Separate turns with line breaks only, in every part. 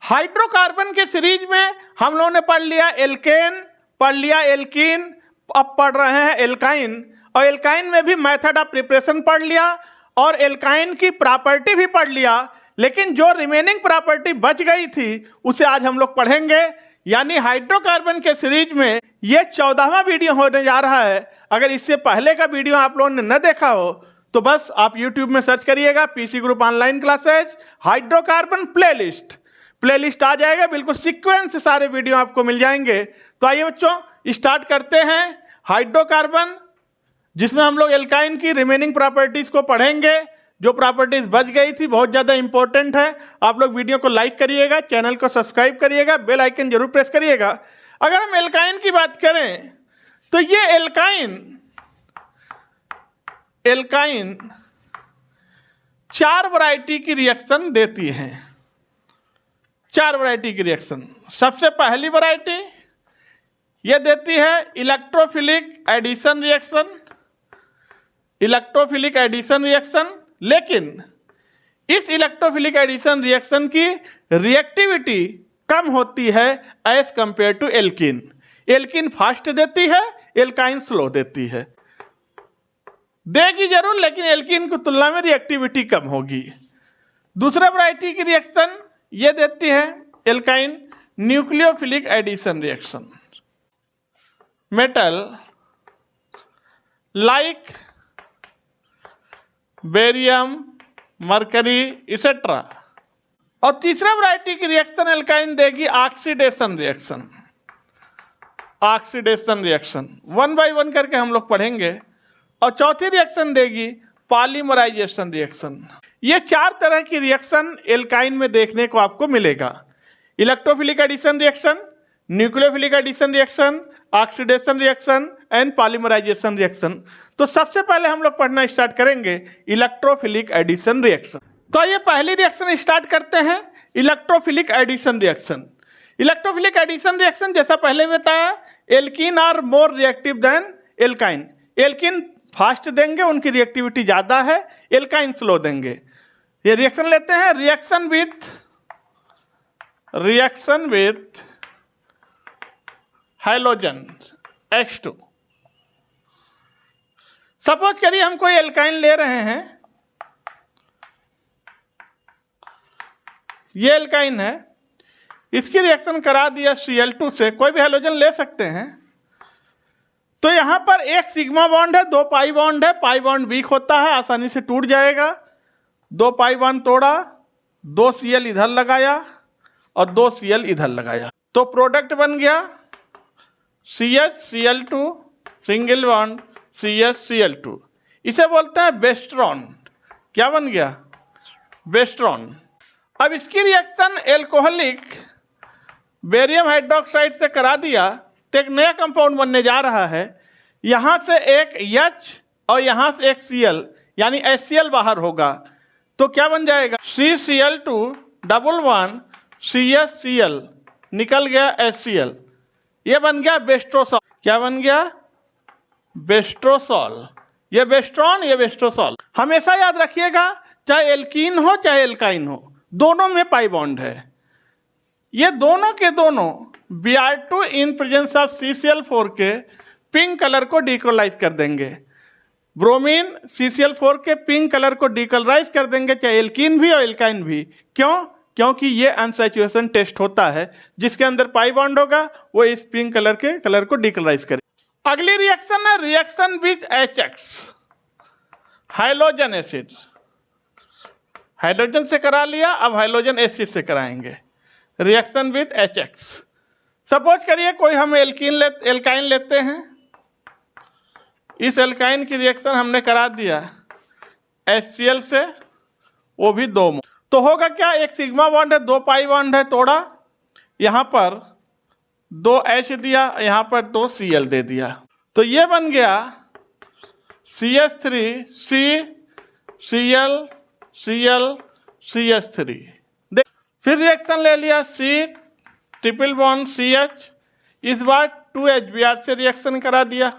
Hydrocarbon के series में हम लोगों ने पढ़ लिया एल्केन, पढ़ लिया एल्कीन, अब पढ़ रहे हैं एल्काइन। और एल्काइन में भी मेथड ऑफ प्रिपरेशन पढ़ लिया और एल्काइन की प्रॉपर्टी भी पढ़ लिया। लेकिन जो रिमेनिंग प्रॉपर्टी बच गई थी उसे आज हम लोग पढ़ेंगे। यानी हाइड्रोकार्बन के सीरीज में ये 14वां वीडियो होने जा रहा है। अगर इससे पहले का वीडियो आप लोगों ने न देखा हो तो बस आप YouTube में सर्च करिएगा PC group online classes hydrocarbon playlist आ जाएगा। बिल्कुल सीक्वेंस से सारे वीडियो आपको मिल जाएंगे। तो आइए बच्चों स्टार्ट करते हैं हाइड्रोकार्बन, जिसमें हम लोग एल्काइन की रिमेनिंग प्रॉपर्टीज को पढ़ेंगे। जो प्रॉपर्टीज बच गई थी बहुत ज़्यादा इंपॉर्टेंट है। आप लोग वीडियो को लाइक करिएगा, चैनल को सब्सक्राइब करिएगा, बेल आइकन जरूर प्रेस करिएगा। अगर हम एल्काइन की बात करें तो ये एल्काइन 4 वैरायटी की रिएक्शन देती हैं। 4 वैरायटी की रिएक्शन। सबसे पहली वैरायटी ये देती है इलेक्ट्रोफिलिक एडिशन रिएक्शन। लेकिन इस इलेक्ट्रोफिलिक एडिशन रिएक्शन की रिएक्टिविटी कम होती है as compare to alkene. Alkene fast देती है, एल्काइन स्लो देती है। देगी जरूर लेकिन एल्कीन की तुलना में रिएक्टिविटी कम होगी। दूसरा वैरायटी की रिएक्शन ये देती है alkyne nucleophilic addition reaction. Metal like barium, mercury etcetera. और तीसरा वैरायटी की रिएक्शन एल्काइन देगी ऑक्सीडेशन रिएक्शन। 1 बाय 1 करके हम लोग पढ़ेंगे। और चौथी रिएक्शन देगी पॉलीमराइजेशन रिएक्शन। ये 4 तरह की रिएक्शन एल्काइन में देखने को आपको मिलेगा। Electrophilic addition reaction, nucleophilic addition reaction, oxidation reaction and polymerisation reaction. तो सबसे पहले हम लोग पढ़ना स्टार्ट करेंगे इलेक्ट्रोफिलिक एडिशन रिएक्शन। तो ये पहली रिएक्शन स्टार्ट करते हैं इलेक्ट्रोफिलिक एडिशन रिएक्शन जैसा पहले बताया alkene are more reactive than alkyne. Alkene fast देंगे, उनकी रिएक्टिविटी ज्यादा है, एल्काइन स्लो देंगे। ये रिएक्शन लेते हैं reaction with hydrogen H2। Suppose करिए हम कोई एल्काइन ले रहे हैं, ये एल्काइन है, इसकी रिएक्शन करा दिया Cl2 से। कोई भी हाइड्रोजन ले सकते हैं। तो यहां पर एक सिग्मा बॉन्ड है, 2 पाई बॉन्ड है। पाई बॉन्ड वीक होता है, आसानी से टूट जाएगा। 2 पाई बॉन्ड तोड़ा, 2 Cl इधर लगाया और 2 Cl इधर लगाया, तो प्रोडक्ट बन गया CH-Cl2 सिंगल बॉन्ड CH-Cl2। इसे बोलते हैं बेस्ट्रॉन। क्या बन गया? बेस्ट्रॉन। अब इसकी रिएक्शन एल्कोहलिक बेरियम हाइड्रोक्साइड से करा दिया तो एक नया कंपाउंड बनने जा रहा है। यहां से एक H और यहां से एक Cl यानी HCl बाहर होगा। तो क्या बन जाएगा? CCl2 डबल बॉन्ड CH-Cl निकल गया HCl। ये बन गया बेस्ट्रोसॉल। क्या बन गया? बेस्ट्रोसॉल। ये बेस्ट्रॉन, ये बेस्ट्रोसॉल। हमेशा याद रखिएगा चाहे एल्कीन हो चाहे एल्काइन हो, दोनों में पाई बॉन्ड है। ये दोनों के दोनों Br2 in presence of CCl4 के पिंक कलर को डीकलराइज कर देंगे। ब्रोमीन CCl4 के पिंक कलर को डीकलराइज कर देंगे, चाहे एल्कीन भी और एल्काइन भी। क्यों? क्योंकि ये अनसैचुरेशन टेस्ट होता है। जिसके अंदर पाई बॉन्ड होगा वो इस पिंक कलर के कलर को डीकलराइज करे। अगली रिएक्शन है reaction with HX hydrogen acid. Hydrogen से करा लिया, अब हाइड्रोजन एसिड से कराएंगे रिएक्शन विथ HX। सपोज करिए कोई हम एल्काइन लेते हैं। इस एल्काइन की रिएक्शन हमने करा दिया HCl से, वो भी 2 मोल। तो होगा क्या? एक सिग्मा बॉन्ड है, 2 पाई बॉन्ड है, तोड़ा, यहां पर 2 H दिया, यहां पर 2 Cl दे दिया। तो ये बन गया CH3CCl फिर रिएक्शन ले लिया C ट्रिपल बॉन्ड CH, इस बार 2HBr से रिएक्शन करा दिया।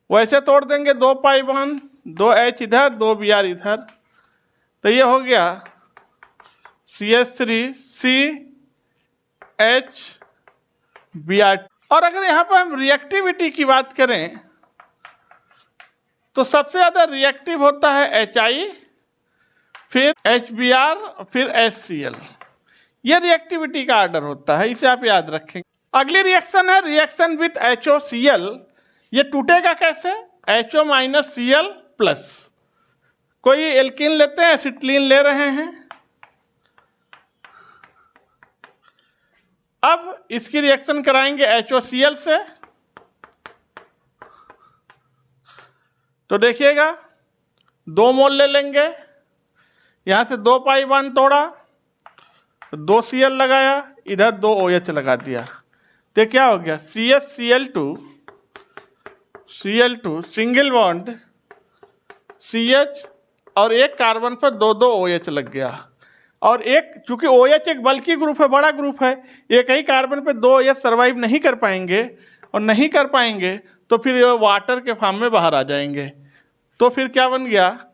वैसे तोड़ देंगे, 2 पाई बॉन्ड, 2 H इधर, 2 Br इधर। तो ये हो गया CH3 CHBr। और अगर यहाँ पर हम रिएक्टिविटी की बात करें तो सबसे ज़्यादा रिएक्टिव होता है HI, फिर HBr, फिर HCl। ये रिएक्टिविटी का ऑर्डर होता है, इसे आप याद रखेंगे। अगली रिएक्शन है रिएक्शन विथ HOCl। ये टूटेगा कैसे? HO minus Cl plus. कोई एल्कीन लेते हैं, एसिटिलीन ले रहे हैं। अब इसकी रिएक्शन कराएंगे HOCl से, तो देखिएगा 2 मोल ले लेंगे, यहाँ से 2 पाई बॉन्ड तोड़ा, 2 Cl लगाया, इधर 2 OH लगा दिया, तो क्या हो गया CH सिंगल बॉन्ड CH और एक कार्बन पर 2 OH लग गया। और एक चूंकि OH एक बल्कि ग्रुप है, बड़ा ग्रुप है, एक ही कार्बन पे 2 OH सर्वाइव नहीं कर पाएंगे, और नहीं कर पाएंगे तो फिर ये वाटर के फॉर्म में बाहर आ जाएंगे। तो फिर क्या बन गया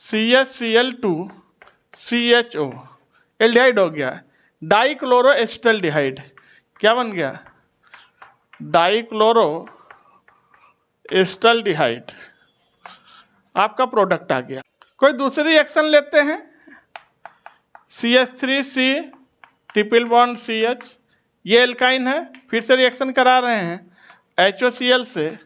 CHCl2 CHO, एल्डिहाइड हो गया। डाइक्लोरो एसिटल्डिहाइड क्या बन गया? डाइक्लोरो एसिटल्डिहाइड आपका प्रोडक्ट आ गया। कोई दूसरी रिएक्शन लेते हैं, CH3C ट्रिपल बॉन्ड CH, ये एल्काइन है, फिर से रिएक्शन करा रहे हैं HOCl से,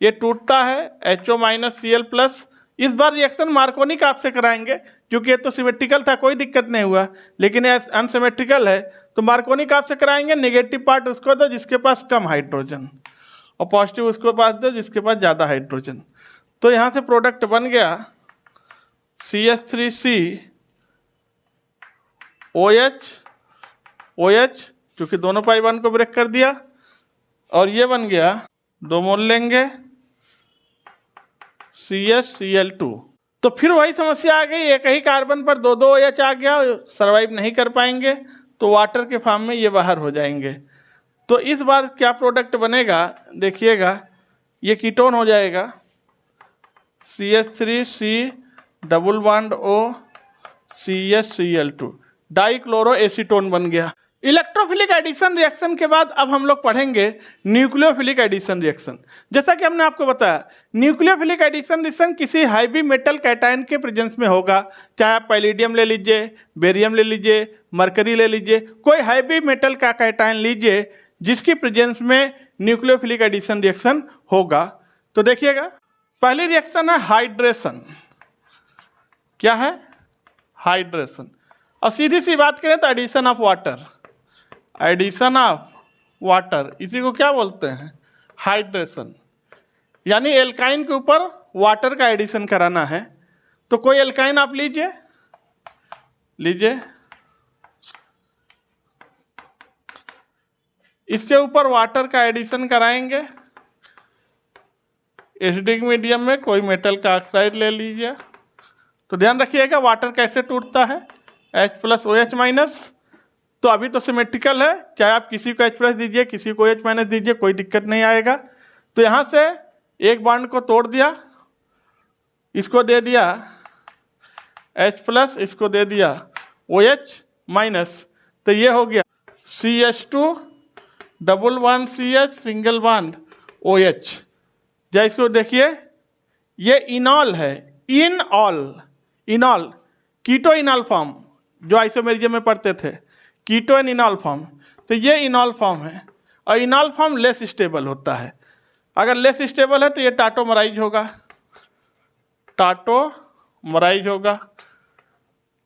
ये टूटता है HO माइनस Cl प्लस। इस बार रिएक्शन मार्कोनिक आपसे कराएंगे, क्योंकि ये तो सिमेट्रिकल था, कोई दिक्कत नहीं हुआ, लेकिन ये अनसिमेट्रिकल है तो मार्कोनिक आपसे कराएंगे। नेगेटिव पार्ट उसको दो जिसके पास कम हाइड्रोजन, और पॉजिटिव उसको पास दो जिसके पास ज़्यादा हाइड्रोजन। तो यहाँ से प्रोडक्ट बन गया CH3C OH, क्योंकि दोनों पाई बॉन्ड को ब्रेक कर दिया, और ये बन गया 2 मोल लेंगे CHCl2। तो फिर वही समस्या आ गई, एक ही कार्बन पर 2 OH आ गया, सर्वाइव नहीं कर पाएंगे तो वाटर के फॉर्म में ये बाहर हो जाएंगे। तो इस बार क्या प्रोडक्ट बनेगा देखिएगा, ये कीटोन हो जाएगा CH3C double bond O CHCl2, dichloro acetone बन गया। इलेक्ट्रोफिलिक एडिशन रिएक्शन के बाद अब हम लोग पढ़ेंगे न्यूक्लियोफिलिक एडिशन रिएक्शन। जैसा कि हमने आपको बताया, न्यूक्लियोफिलिक एडिशन रिएक्शन किसी हैवी मेटल कैटायन के प्रेजेंस में होगा, चाहे आप पैलिडियम ले लीजिए, बेरियम ले लीजिए, मरकरी ले लीजिए, कोई हैवी मेटल का कैटायन लीजिए जिसकी प्रेजेंस में न्यूक्लियोफिलिक एडिशन रिएक्शन होगा। तो देखिएगा, पहली रिएक्शन है हाइड्रेशन। क्या है? हाइड्रेशन। और सीधी सी बात करें तो addition of water, addition of water, इसी को क्या बोलते हैं? हाइड्रेशन। यानी एल्काइन के ऊपर वाटर का एडिशन कराना है। तो कोई एल्काइन आप लीजिए, इसके ऊपर वाटर का एडिशन कराएंगे। एसिडिक मीडियम में कोई मेटल का ऑक्साइड ले लीजिए। तो ध्यान रखिएगा वाटर कैसे टूटता है, H प्लस OH माइनस। तो अभी तो सिमेट्रिकल है, चाहे आप किसी को H प्लस दीजिए, किसी को OH माइनस दीजिए, कोई दिक्कत नहीं आएगा। तो यहाँ से एक बॉन्ड को तोड़ दिया, इसको दे दिया H प्लस, इसको दे दिया OH माइनस, तो ये हो गया CH2 double bond CH single bond OH। या इसको देखिए, ये इनॉल है, इनॉल कीटो इनॉल फॉर्म, जो आइसोमेरिज्म में पढ़ते थे, कीटो एंड इनॉल फॉर्म। तो ये इनॉल फॉर्म है, और इनॉल फॉर्म लेस स्टेबल होता है। अगर लेस स्टेबल है तो ये टाटोमराइज होगा,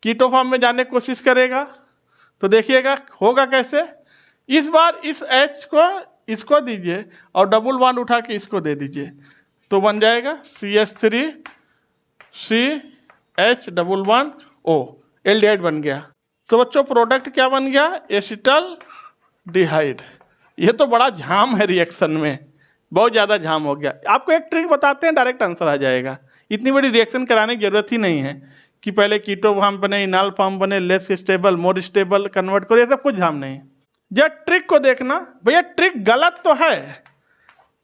कीटो फॉर्म में जाने की कोशिश करेगा। तो देखिएगा होगा कैसे, इस बार इस H को इसको दीजिए और डबल बॉन्ड उठा के इसको दे दीजिए, तो बन जाएगा CH3CH double bond O, aldehyde बन गया। तो बच्चों प्रोडक्ट क्या बन गया? एसिटल्डिहाइड। ये तो बड़ा झाम है रिएक्शन में, बहुत ज़्यादा झाम हो गया। आपको एक ट्रिक बताते हैं, डायरेक्ट आंसर आ जाएगा। इतनी बड़ी रिएक्शन कराने की जरूरत ही नहीं है कि पहले कीटो फॉर्म बने, इनॉल फॉर्म बने, less stable, more stable convert करो, ये सब कुछ झाम नहीं। जब ट्रिक को देखना, भैया ट्रिक गलत तो है,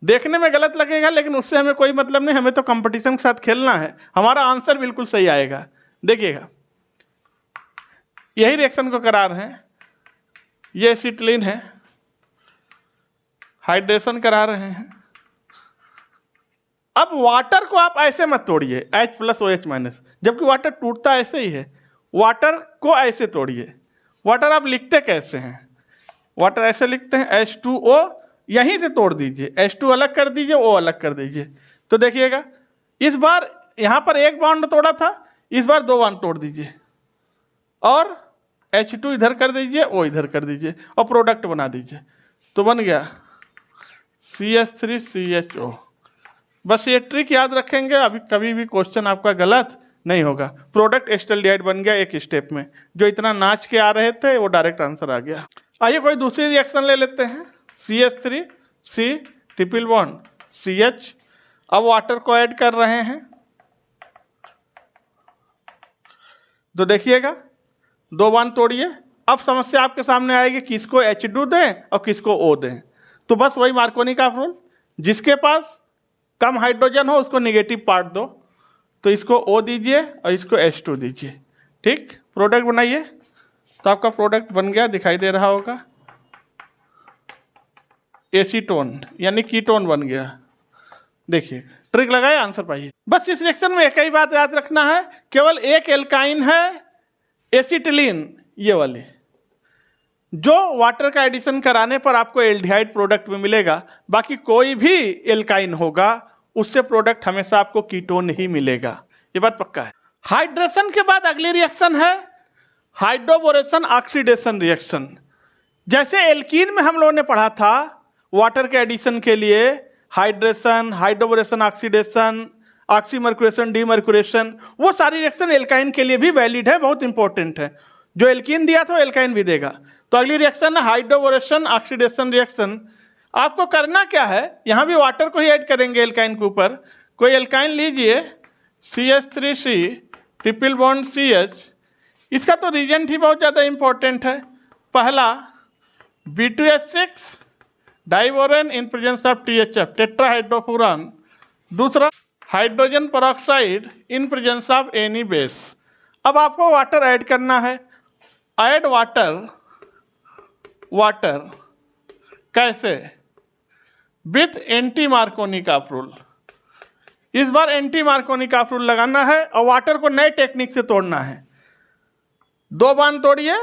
देखने में गलत लगेगा, लेकिन उससे हमें कोई मतलब नहीं, हमें तो कंपटीशन के साथ खेलना है, हमारा आंसर बिल्कुल सही आएगा। देखिएगा, यही रिएक्शन को करा रहे हैं, ये एसिटिलीन है, हाइड्रेशन करा रहे हैं। अब वाटर को आप ऐसे मत तोड़िए H+OH-, जबकि वाटर टूटता ऐसे ही है। वाटर को ऐसे तोड़िए। वाटर आप लिखते कैसे हैं? वाटर ऐसे लिखते हैं H2O, यहीं से तोड़ दीजिए, H2 अलग कर दीजिए, O अलग कर दीजिए। तो देखिएगा इस बार यहाँ पर एक बॉन्ड तोड़ा था, इस बार 2 बॉन्ड तोड़ दीजिए और H2 इधर कर दीजिए, O इधर कर दीजिए और प्रोडक्ट बना दीजिए। तो बन गया CH3CHO। बस ये ट्रिक याद रखेंगे, अभी कभी भी क्वेश्चन आपका गलत नहीं होगा। प्रोडक्ट एसिटाल्डिहाइड बन गया एक स्टेप में। जो इतना नाच के आ रहे थे वो डायरेक्ट आंसर आ गया। आइए कोई दूसरी रिएक्शन ले लेते हैं। CH3C triple bond CH। अब वाटर को ऐड कर रहे हैं। तो देखिएगा 2 बॉन्ड तोड़िए। अब समस्या आपके सामने आएगी, किसको H2 दें और किसको O दें। तो बस वही मार्कोनी का रूल, जिसके पास कम हाइड्रोजन हो उसको निगेटिव पार्ट दो। तो इसको O दीजिए और इसको H2 दीजिए। ठीक, प्रोडक्ट बनाइए। तो आपका प्रोडक्ट बन गया, दिखाई दे रहा होगा, एसीटोन यानी कीटोन बन गया। देखिए ट्रिक लगाए, आंसर पाइए। बस इस रिएक्शन में एक ही बात याद रखना है, केवल एक एल्काइन है एसिटिलीन, ये वाली, जो वाटर का एडिशन कराने पर आपको एल्डिहाइड प्रोडक्ट में मिलेगा। बाकी कोई भी एल्काइन होगा उससे प्रोडक्ट हमेशा आपको कीटोन ही मिलेगा, ये बात पक्का है। हाइड्रेशन के बाद अगली रिएक्शन है हाइड्रोबोरेशन ऑक्सीडेशन रिएक्शन। जैसे एल्कीन में हम लोगों ने पढ़ा था वाटर के एडिशन के लिए hydration, hydroboration oxidation, oxymercuration, demercuration, वो सारी रिएक्शन एल्काइन के लिए भी वैलिड है, बहुत इंपॉर्टेंट है। जो एल्कीन दिया था वो एल्काइन भी देगा। तो अगली रिएक्शन है हाइड्रोबोरेशन ऑक्सीडेशन रिएक्शन। आपको करना क्या है, यहाँ भी वाटर को ही ऐड करेंगे एल्काइन के ऊपर। कोई एल्काइन लीजिए CH3C ट्रिपल बॉन्ड CH। इसका तो रीजेंट ही बहुत ज़्यादा इंपॉर्टेंट है। पहला B2H6 diborane in presence of THF टेट्राहाइड्रोफुरान। दूसरा hydrogen peroxide in presence of any base. अब आपको वाटर ऐड करना है। ऐड वाटर कैसे? विथ एंटी मार्कोनी का रूल। इस बार एंटी मार्कोनी का रूल लगाना है और वाटर को नए टेक्निक से तोड़ना है। 2 बॉन्ड तोड़िए।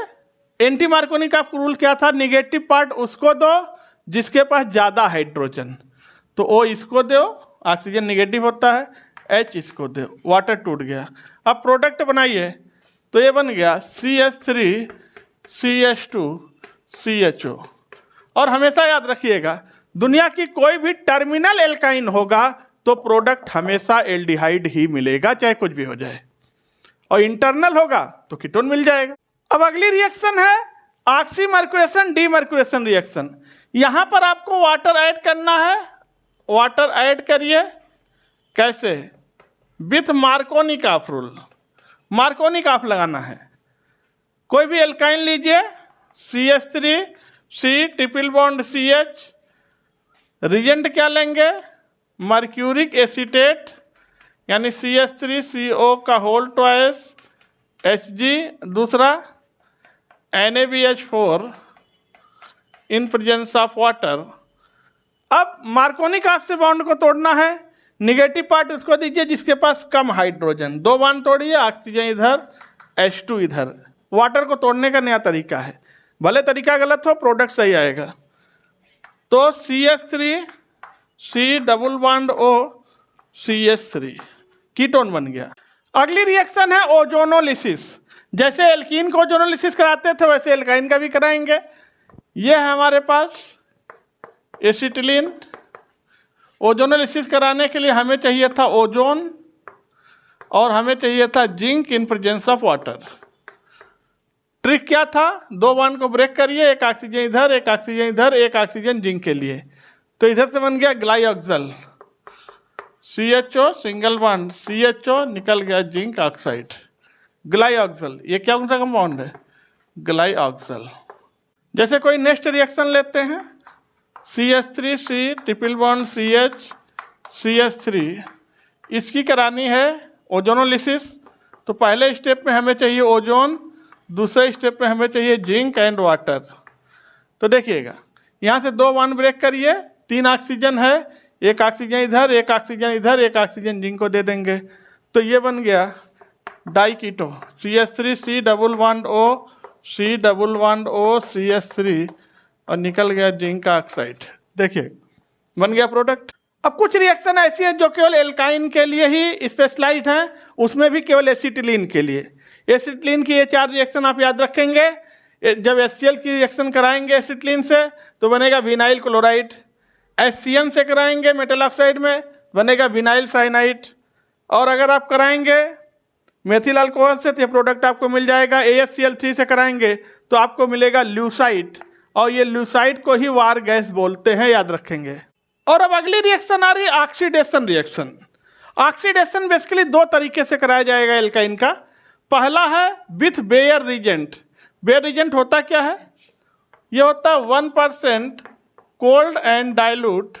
एंटी मार्कोनी का रूल क्या था? निगेटिव पार्ट उसको दो जिसके पास ज़्यादा हाइड्रोजन। तो O इसको दो, ऑक्सीजन निगेटिव होता है, H इसको दो, वाटर टूट गया। अब प्रोडक्ट बनाइए। तो ये बन गया CH3 CH2 CHO। और हमेशा याद रखिएगा, दुनिया की कोई भी टर्मिनल एल्काइन होगा तो प्रोडक्ट हमेशा एल्डिहाइड ही मिलेगा, चाहे कुछ भी हो जाए। और इंटरनल होगा तो कीटोन मिल जाएगा। अब अगली रिएक्शन है ऑक्सीमर्क्यूरेशन डीमर्क्यूरेशन रिएक्शन। यहाँ पर आपको वाटर ऐड करना है। वाटर ऐड करिए। कैसे? विथ मार्कोनी का रूल। मार्कोनी का लगाना है। कोई भी एल्काइन लीजिए CH3C triple bond CH। Regent क्या लेंगे? मर्क्यूरिक एसीटेट यानी CH3CO का होल ट्वाइस Hg। दूसरा NaBH4 in presence of water. अब मार्कोनी का से बॉन्ड को तोड़ना है। निगेटिव पार्ट उसको दीजिए जिसके पास कम हाइड्रोजन। 2 बॉन्ड तोड़िए, ऑक्सीजन इधर, H2 इधर। वाटर को तोड़ने का नया तरीका है, भले तरीका गलत हो, प्रोडक्ट सही आएगा। तो CH3C double bond O CH3 ketone बन गया। अगली रिएक्शन है ओजोनोलिसिस। जैसे एल्कीन को ओजोनोलिसिस कराते थे वैसे एल्काइन का भी कराएंगे। ये है हमारे पास एसिटिलीन। ओजोनोलिसिस कराने के लिए हमें चाहिए था ओजोन और हमें चाहिए था zinc in presence of water. Trick क्या था? 2 बॉन्ड को ब्रेक करिए, एक ऑक्सीजन इधर, एक ऑक्सीजन इधर, एक ऑक्सीजन जिंक के लिए। तो इधर से बन गया ग्लाइऑक्सल CHO सिंगल बॉन्ड CHO, निकल गया जिंक ऑक्साइड ग्लाइऑक्सल। ये क्या उनका कंपाउंड है? ग्लाइऑक्सल। जैसे कोई नेक्स्ट रिएक्शन लेते हैं CH3C triple bond CH CH3। इसकी करानी है ओजोनोलिसिस। तो पहले स्टेप में हमें चाहिए ओजोन, दूसरे स्टेप में हमें चाहिए जिंक एंड वाटर। तो देखिएगा यहाँ से 2 बॉन्ड ब्रेक करिए, 3 ऑक्सीजन है, एक ऑक्सीजन इधर, एक ऑक्सीजन इधर, एक ऑक्सीजन जिंक को दे देंगे, तो ये बन गया diketo CH3 double bond O CH3 और निकल गया जिंक ऑक्साइड। देखिए बन गया प्रोडक्ट। अब कुछ रिएक्शन ऐसी है जो केवल एल्काइन के लिए ही स्पेशलाइज्ड हैं, उसमें भी केवल एसिटिलीन के लिए। एसिटिलीन की ये 4 रिएक्शन आप याद रखेंगे। जब HCl की रिएक्शन कराएंगे एसिटिलीन से तो बनेगा विनाइल क्लोराइड, HCN से कराएंगे मेटल ऑक्साइड में बनेगा विनाइल साइनाइड, और अगर आप कराएंगे मेथिल अल्कोहल से तो ये प्रोडक्ट आपको मिल जाएगा। ASCl3 से कराएंगे तो आपको मिलेगा ल्यूसाइड, और ये ल्यूसाइड को ही वार गैस बोलते हैं, याद रखेंगे। और अब अगली रिएक्शन आ रही है ऑक्सीडेशन रिएक्शन। ऑक्सीडेशन बेसिकली 2 तरीके से कराया जाएगा एल्काइन का। पहला है with Baeyer reagent. Baeyer reagent होता क्या है? ये होता है 1% cold and dilute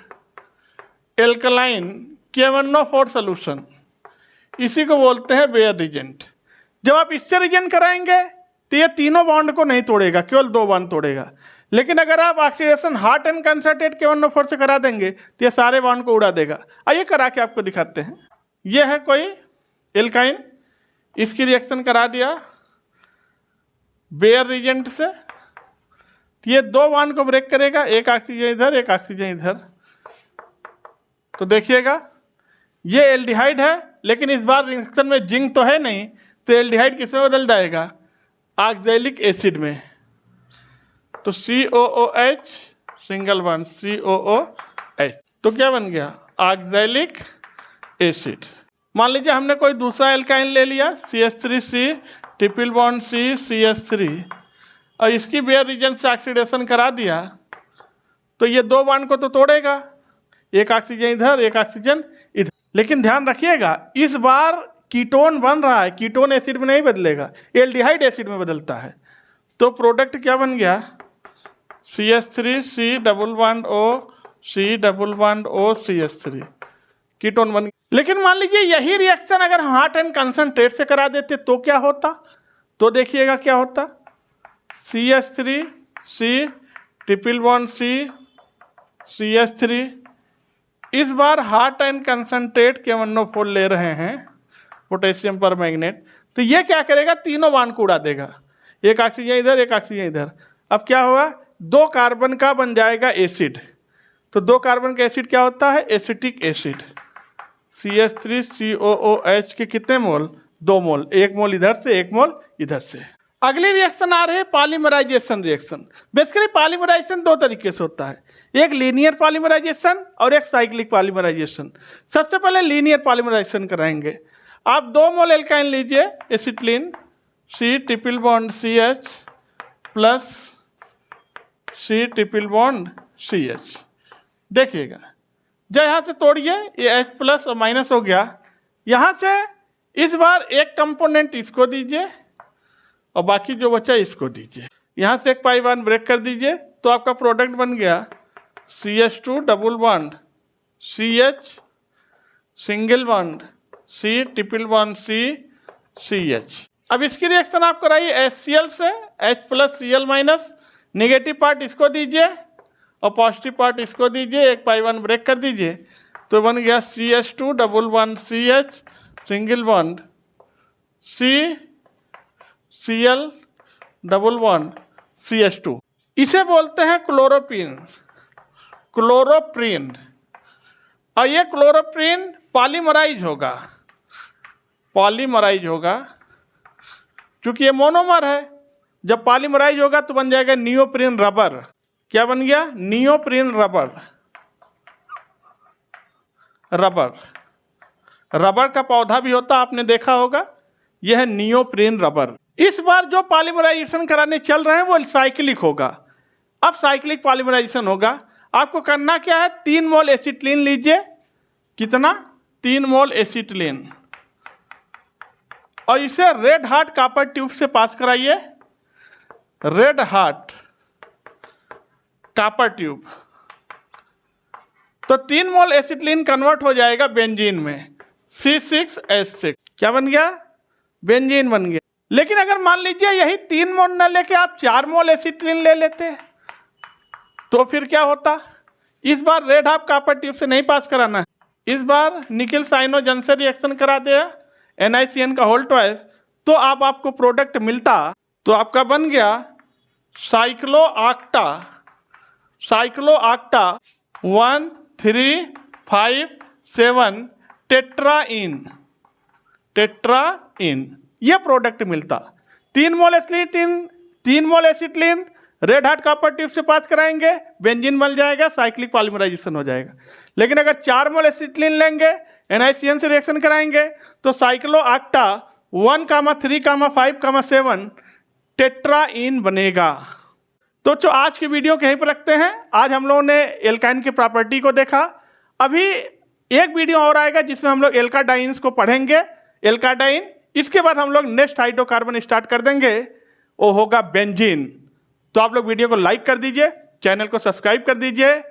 alkaline KMnO4 solution, इसी को बोलते हैं बेयर रिजेंट। जब आप इससे रिजेंट कराएंगे तो ये तीनों बॉन्ड को नहीं तोड़ेगा, केवल 2 बॉन्ड तोड़ेगा। लेकिन अगर आप oxidation hot and concentrate KMnO4 से करा देंगे तो ये सारे बॉन्ड को उड़ा देगा। आइए करा के आपको दिखाते हैं। ये है कोई एल्काइन, इसकी रिएक्शन करा दिया बेयर रिजेंट से, तो ये 2 बॉन्ड को ब्रेक करेगा, एक ऑक्सीजन इधर, एक ऑक्सीजन इधर। तो देखिएगा ये एल्डिहाइड है, लेकिन इस बार रिएक्शन में जिंक तो है नहीं, तो एल्डिहाइड किसमें बदल जाएगा? ऑक्सैलिक एसिड में। तो COOH सिंगल बॉन्ड COOH, तो क्या बन गया? Oxalic acid. मान लीजिए हमने कोई दूसरा एल्काइन ले लिया CH3C triple bond C CH3, और इसकी बेयर रीजन से ऑक्सीडेशन करा दिया, तो ये 2 बॉन्ड को तो तोड़ेगा, एक ऑक्सीजन इधर, एक ऑक्सीजन इधर। लेकिन ध्यान रखिएगा इस बार कीटोन बन रहा है, कीटोन एसिड में नहीं बदलेगा, एल्डिहाइड एसिड में बदलता है। तो प्रोडक्ट क्या बन गया? CH3C double bond O C double bond O CH3 ketone बन गया। लेकिन मान लीजिए यही रिएक्शन अगर हॉट एंड कंसंट्रेट से करा देते तो क्या होता? तो देखिएगा क्या होता। CH3C triple bond C CH3, इस बार हॉट एंड कंसंट्रेट KMnO4 ले रहे हैं, पोटेशियम पर मैग्नेट, तो ये क्या करेगा? तीनों बॉन्ड को उड़ा देगा, एक ऑक्सीजन इधर, एक ऑक्सीजन इधर। अब क्या होगा? 2 कार्बन का बन जाएगा एसिड। तो 2 कार्बन का एसिड क्या होता है? Acetic acid. CH3COOH के कितने मोल? 2 मोल, 1 मोल इधर से, 1 मोल इधर से। अगली रिएक्शन आ रही है पॉलीमराइजेशन रिएक्शन। बेसिकली पॉलीमराइजेशन 2 तरीके से होता है, एक लीनियर पॉलीमराइजेशन और एक साइक्लिक पॉलीमराइजेशन। सबसे पहले लीनियर पॉलीमराइजेशन कराएंगे। आप 2 मोल एल्काइन लीजिए acetylene C triple bond CH plus C triple bond CH। देखिएगा जब यहाँ से तोड़िए ये H प्लस और माइनस हो गया, यहाँ से इस बार एक कंपोनेंट इसको दीजिए और बाकी जो बचा इसको दीजिए। यहाँ से एक पाई बॉन्ड ब्रेक कर दीजिए, तो आपका प्रोडक्ट बन गया CH2 double bond CH single bond C triple bond C CH। अब इसकी रिएक्शन आप कराइए HCl से, H plus Cl minus, negative part इसको दीजिए और पॉजिटिव पार्ट इसको दीजिए, एक पाई बॉन्ड ब्रेक कर दीजिए, तो बन गया CH2 double bond CH single bond C Cl double bond CH2। इसे बोलते हैं क्लोरोप्रीन। और ये क्लोरोप्रीन पॉलीमराइज होगा, क्योंकि ये मोनोमर है। जब पॉलीमराइज होगा तो बन जाएगा नियोप्रीन रबर। क्या बन गया? नियोप्रीन रबर का पौधा भी होता, आपने देखा होगा, यह है नियोप्रीन रबर। इस बार जो पॉलीमराइजेशन कराने चल रहे हैं वो साइक्लिक होगा। अब साइक्लिक पॉलीमराइजेशन होगा, आपको करना क्या है? 3 मोल एसिटिलीन लीजिए। कितना? 3 मोल एसिटिलीन, और इसे रेड हॉट कॉपर ट्यूब से पास कराइए। रेड हॉट कॉपर ट्यूब, तो 3 मोल एसिटिलीन कन्वर्ट हो जाएगा बेंजीन में, C6H6। क्या बन गया? बेंजीन बन गया। लेकिन अगर मान लीजिए यही 3 मोल न लेके आप 4 मोल एसिटिलीन ले लेते, तो फिर क्या होता, इस बार रेड हाफ कॉपर ट्यूब से नहीं पास कराना है, इस बार निकिल साइनोजन से रिएक्शन करा दिया NiCN का होल ट्वाइस, तो अब आपको प्रोडक्ट मिलता, तो आपका बन गया साइक्लोआक्टा 1,3,5,7 टेट्राइन ये प्रोडक्ट मिलता। 3 mole acetylene red hot copper tube से पास कराएंगे, बेंजीन मिल जाएगा, साइक्लिक पॉलीमराइजेशन हो जाएगा। लेकिन अगर 4 मोल एसिटिलीन लेंगे, NiCN से रिएक्शन कराएंगे, तो साइक्लोआक्टा 1,3,5,7 टेट्राइन बनेगा। तो जो आज की वीडियो के यहीं पर रखते हैं। आज हम लोगों ने एल्काइन की प्रॉपर्टी को देखा। अभी एक वीडियो और आएगा जिसमें हम लोग एल्काडाइंस को पढ़ेंगे, एल्काडाइन। इसके बाद हम लोग नेक्स्ट हाइड्रोकार्बन स्टार्ट कर देंगे, वो होगा बेंजीन। तो आप लोग वीडियो को लाइक कर दीजिए, चैनल को सब्सक्राइब कर दीजिए,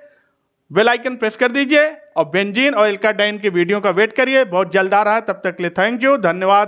बेल आइकन प्रेस कर दीजिए और बेंजीन और एल्काडाइन की वीडियो का वेट करिए, बहुत जल्द आ रहा है। तब तक के लिए थैंक यू, धन्यवाद।